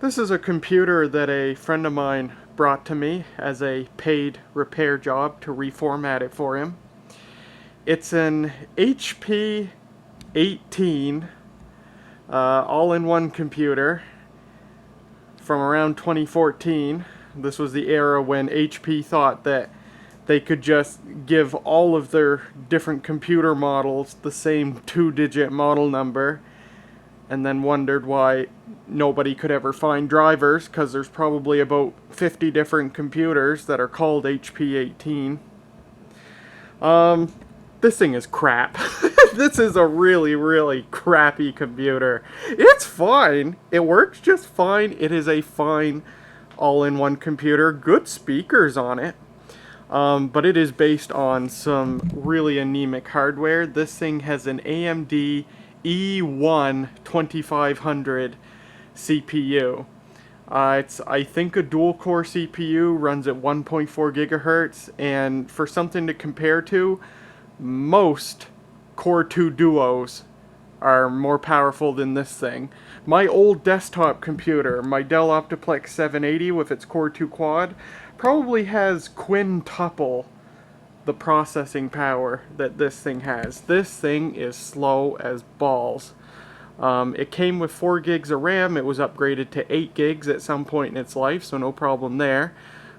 This is a computer that a friend of mine brought to me as a paid repair job to reformat it for him. It's an HP 18 all-in-one computer from around 2014. This was the era when HP thought that they could just give all of their different computer models the same 2-digit model number, and then wondered why nobody could ever find drivers, because there's probably about 50 different computers that are called HP 18. This thing is crap. This is a really, really crappy computer. It's fine. It works just fine. It is a fine all-in-one computer. Good speakers on it. But it is based on some really anemic hardware. This thing has an AMD E1 2500 CPU. It's, I think, a dual-core CPU, runs at 1.4 gigahertz, and for something to compare to, most Core 2 Duos are more powerful than this thing. My old desktop computer, my Dell Optiplex 780 with its Core 2 Quad, probably has quintuple the processing power that this thing has. This thing is slow as balls. It came with 4 gigs of RAM. It was upgraded to 8 gigs at some point in its life, so no problem there.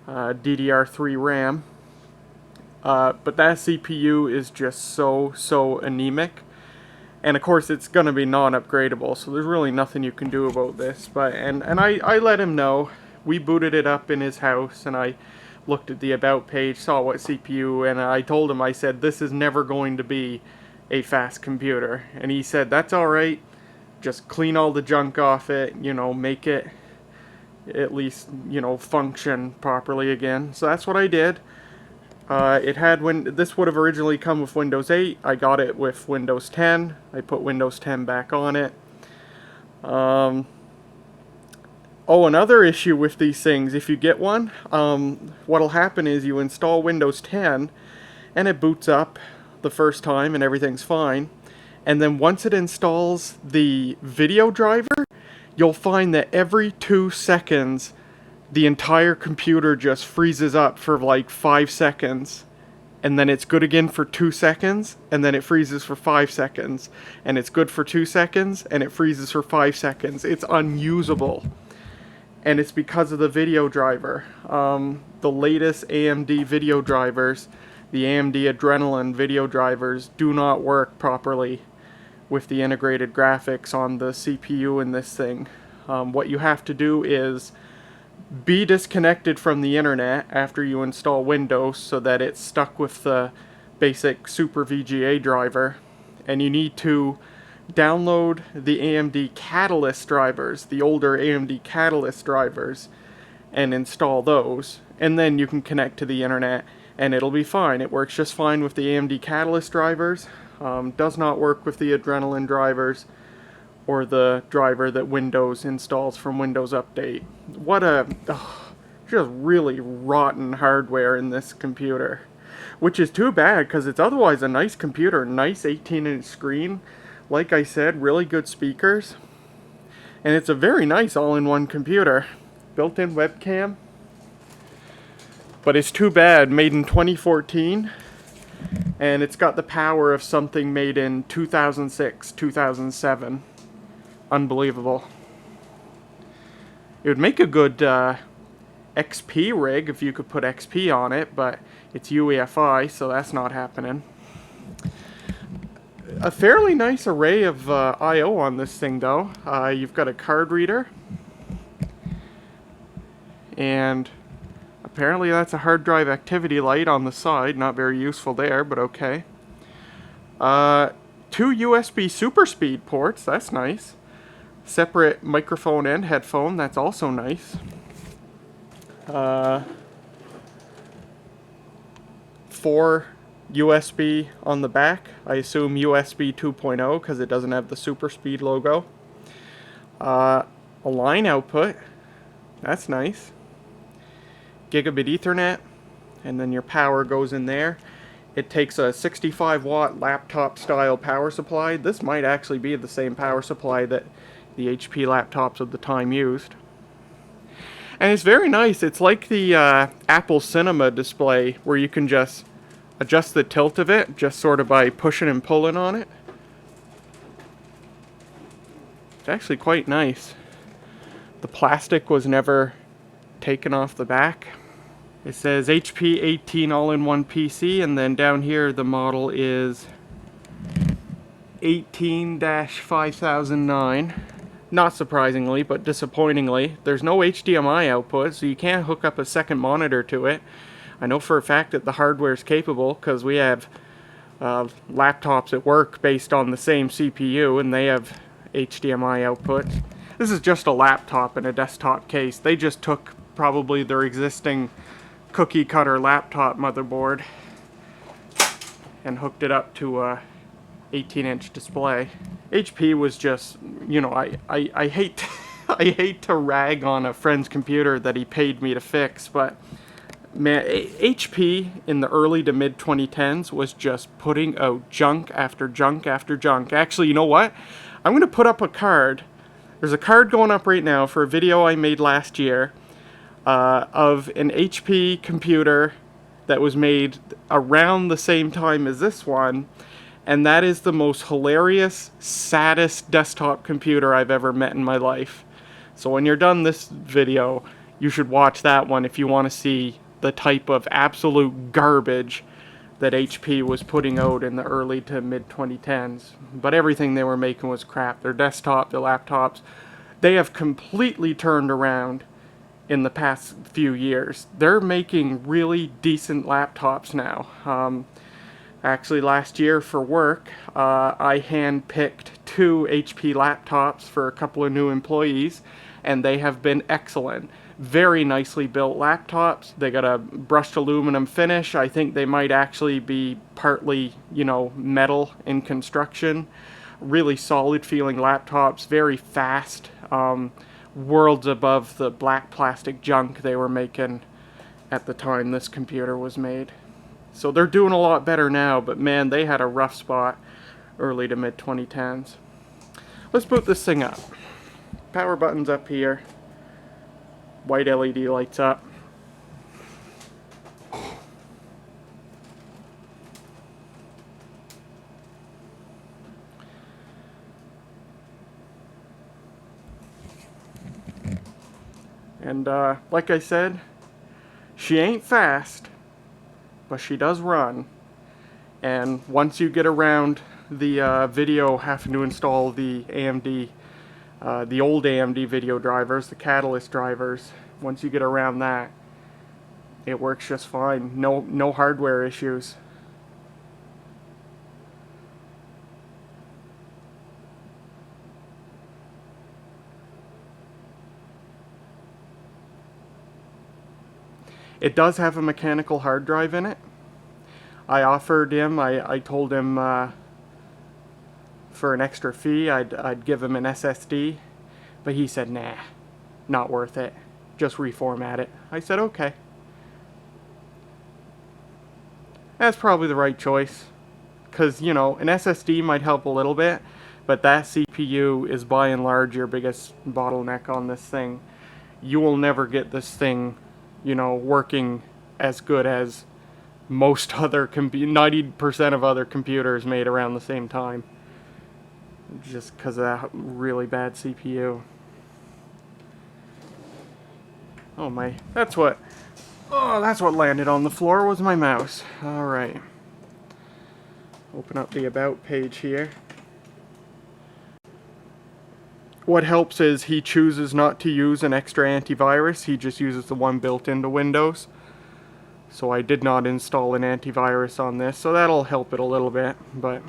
DDR3 RAM. But that CPU is just so anemic. And of course it's going to be non-upgradable, so there's really nothing you can do about this. But and I let him know. We booted it up in his house, and I looked at the About page, saw what CPU, and I told him, I said, this is never going to be a fast computer. And he said, that's alright, just clean all the junk off it, you know, make it at least, you know, function properly again. So that's what I did. It had this would have originally come with Windows 8. I got it with Windows 10. I put Windows 10 back on it. Oh, another issue with these things, if you get one, what'll happen is you install Windows 10 and it boots up the first time and everything's fine. And then once it installs the video driver, you'll find that every 2 seconds the entire computer just freezes up for like 5 seconds. And then it's good again for 2 seconds, and then it freezes for 5 seconds. And it's good for 2 seconds, and it freezes for 5 seconds. It's unusable. And it's because of the video driver. The latest AMD video drivers, the AMD Adrenalin video drivers, do not work properly with the integrated graphics on the CPU in this thing. What you have to do is be disconnected from the internet after you install Windows so that it's stuck with the basic Super VGA driver, and you need to download the AMD Catalyst drivers, the older AMD Catalyst drivers, and install those, and then you can connect to the internet and it'll be fine. It works just fine with the AMD Catalyst drivers. Does not work with the Adrenalin drivers or the driver that Windows installs from Windows Update. What a just really rotten hardware in this computer, which is too bad because it's otherwise a nice computer, nice 18-inch screen. Like I said, really good speakers. And it's a very nice all-in-one computer. Built-in webcam. But it's too bad, made in 2014. And it's got the power of something made in 2006, 2007. Unbelievable. It would make a good XP rig if you could put XP on it, but it's UEFI, so that's not happening. A fairly nice array of I/O on this thing, though. You've got a card reader, and apparently that's a hard drive activity light on the side. Not very useful there, but okay. 2 USB super speed ports, that's nice. Separate microphone and headphone, that's also nice. 4 USB on the back. I assume USB 2.0 because it doesn't have the super speed logo. A line output, that's nice. Gigabit Ethernet, and then your power goes in there. It takes a 65 watt laptop style power supply. This might actually be the same power supply that the HP laptops of the time used. And it's very nice. It's like the Apple Cinema display where you can just adjust the tilt of it just sort of by pushing and pulling on it. It's actually quite nice. The plastic was never taken off the back. It says HP 18 all-in-one PC, and then down here the model is 18-5009. Not surprisingly, but disappointingly, there's no HDMI output, so you can't hook up a second monitor to it. I know for a fact that the hardware is capable, because we have laptops at work based on the same CPU, and they have HDMI output. This is just a laptop in a desktop case. They just took probably their existing cookie cutter laptop motherboard and hooked it up to a 18-inch display. HP was just, you know, I hate I hate to rag on a friend's computer that he paid me to fix, but man, HP in the early to mid 2010s was just putting out junk after junk after junk. Actually, you know what? I'm gonna put up a card. There's a card going up right now for a video I made last year of an HP computer that was made around the same time as this one, and that is the most hilarious, saddest desktop computer I've ever met in my life. So when you're done this video, you should watch that one if you want to see the type of absolute garbage that HP was putting out in the early to mid 2010s. But everything they were making was crap. Their desktop, their laptops, they have completely turned around in the past few years. They're making really decent laptops now. Actually, last year for work, I hand-picked 2 HP laptops for a couple of new employees, and they have been excellent. Very nicely built laptops. They got a brushed aluminum finish. I think they might actually be partly, you know, metal in construction. Really solid feeling laptops, very fast. Worlds above the black plastic junk they were making at the time this computer was made. So they're doing a lot better now, but man, they had a rough spot early to mid 2010s. Let's boot this thing up. Power button's up here. White LED lights up. And like I said, she ain't fast, but she does run. And once you get around the video having to install the AMD, the old AMD video drivers, the Catalyst drivers, once you get around that, it works just fine. No hardware issues. It does have a mechanical hard drive in it. I offered him, I told him for an extra fee I'd give him an SSD, but he said, nah, not worth it. Just reformat it. I said, okay. That's probably the right choice. Because, you know, an SSD might help a little bit, but that CPU is by and large your biggest bottleneck on this thing. You will never get this thing, you know, working as good as most other 90% of other computers made around the same time, just because of that really bad CPU. Oh my, that's what landed on the floor was my mouse. All right, open up the about page here. What helps is he chooses not to use an extra antivirus. He just uses the one built into Windows. So I did not install an antivirus on this, so that'll help it a little bit. But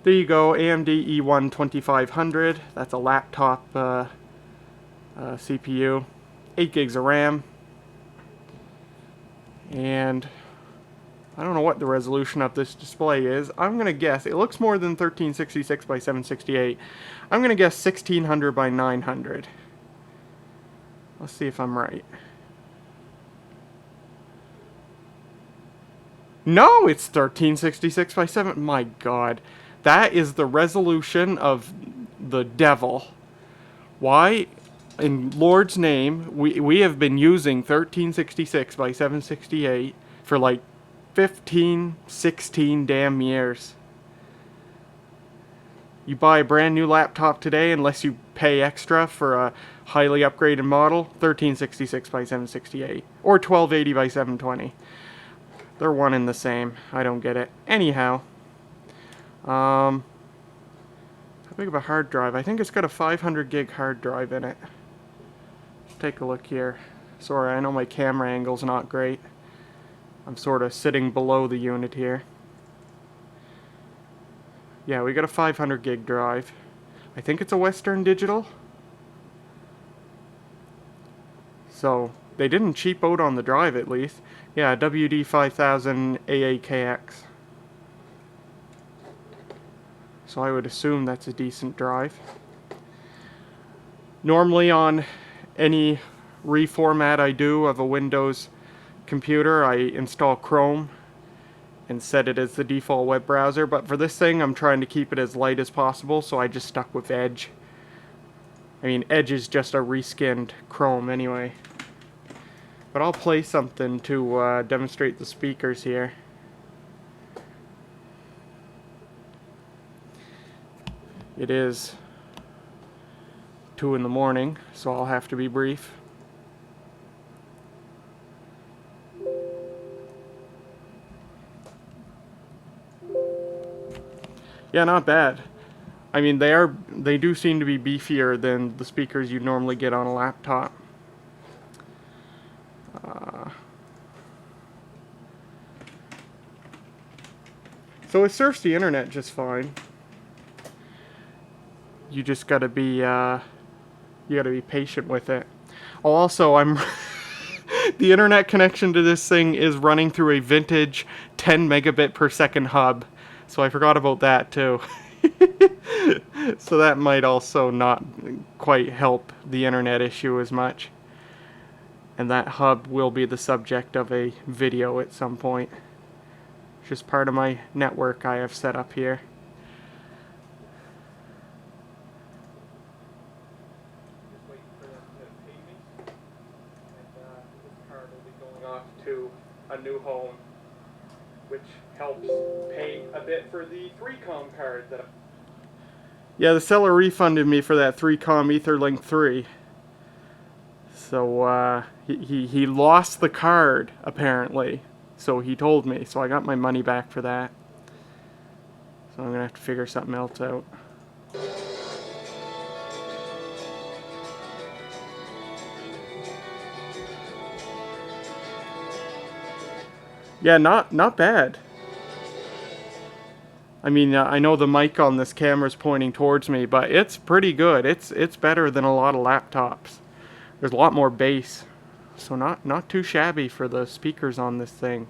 there you go, AMD E1 2500. That's a laptop CPU. 8 gigs of RAM. And I don't know what the resolution of this display is. I'm going to guess, it looks more than 1366 by 768. I'm going to guess 1600 by 900. Let's see if I'm right. No, it's 1366 by 7. My God. That is the resolution of the devil. Why in Lord's name, we have been using 1366 by 768 for like 15, 16 damn years. You buy a brand new laptop today, unless you pay extra for a highly upgraded model, 1366 by 768 or 1280 by 720. They're one and the same. I don't get it. Anyhow, how big of a hard drive? I think it's got a 500 gig hard drive in it. Let's take a look here. Sorry, I know my camera angle's not great. I'm sort of sitting below the unit here. Yeah, we got a 500 gig drive. I think it's a Western Digital. So, they didn't cheap out on the drive at least. Yeah, WD-5000 AAKX. So I would assume that's a decent drive. Normally on any reformat I do of a Windows computer, I install Chrome and set it as the default web browser, but for this thing I'm trying to keep it as light as possible, so I just stuck with Edge. I mean, Edge is just a reskinned Chrome anyway. But I'll play something to demonstrate the speakers here. It is 2 in the morning, so I'll have to be brief. Yeah, not bad. I mean, they do seem to be beefier than the speakers you'd normally get on a laptop. So it surfs the internet just fine. You just gotta be patient with it. Oh, also, I'm the internet connection to this thing is running through a vintage 10 megabit per second hub. So I forgot about that too. So that might also not quite help the internet issue as much. And that hub will be the subject of a video at some point. It's just part of my network I have set up here. Just waiting for them to pay me. And this card will be going off to a new home, which helps pay a bit for the 3Com card that yeah, the seller refunded me for that 3Com Etherlink 3. So he lost the card apparently. So he told me. So I got my money back for that. So I'm gonna have to figure something else out. Yeah, not bad. I mean, I know the mic on this camera is pointing towards me, but it's pretty good. It's better than a lot of laptops. There's a lot more bass, so not too shabby for the speakers on this thing.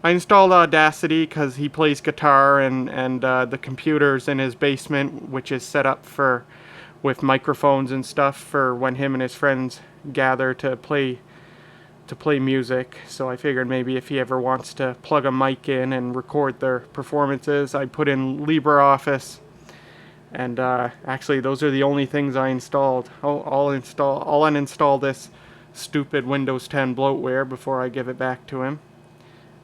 I installed Audacity because he plays guitar, and the computer's in his basement, which is set up with microphones and stuff for when him and his friends gather to play music. So I figured maybe if he ever wants to plug a mic in and record their performances, I put in LibreOffice, and actually those are the only things I installed. I'll uninstall this stupid Windows 10 bloatware before I give it back to him,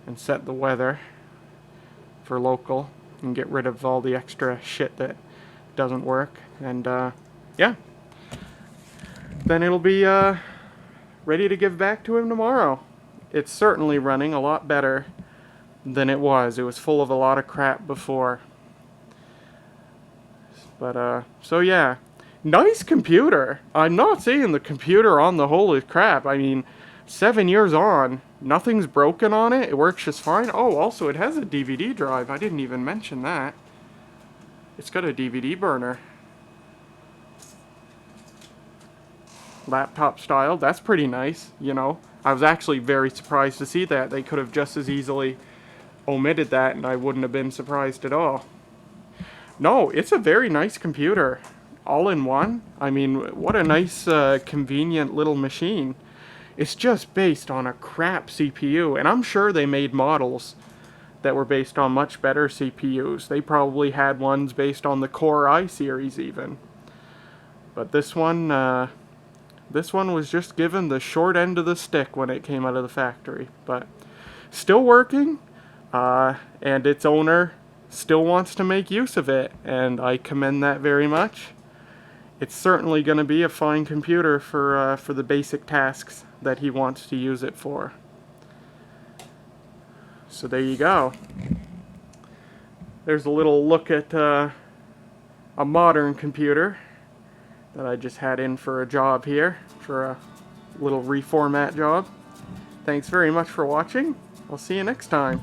and set the weather for local and get rid of all the extra shit that doesn't work, and yeah, then it'll be ready to give back to him tomorrow. It's certainly running a lot better than it was. It was full of a lot of crap before. But, so yeah. Nice computer. I'm not saying the computer on the whole is crap. I mean, 7 years on, nothing's broken on it. It works just fine. Oh, also it has a DVD drive. I didn't even mention that. It's got a DVD burner. Laptop style. That's pretty nice, you know. I was actually very surprised to see that. They could have just as easily omitted that and I wouldn't have been surprised at all. No, it's a very nice computer. All in one. I mean, what a nice, convenient little machine. It's just based on a crap CPU, and I'm sure they made models that were based on much better CPUs. They probably had ones based on the Core i series even. But this one, This one was just given the short end of the stick when it came out of the factory, but still working, and its owner still wants to make use of it, and I commend that very much. It's certainly going to be a fine computer for the basic tasks that he wants to use it for. So there you go. There's a little look at a modern computer that I just had in for a job here, for a little reformat job. Thanks very much for watching. I'll see you next time.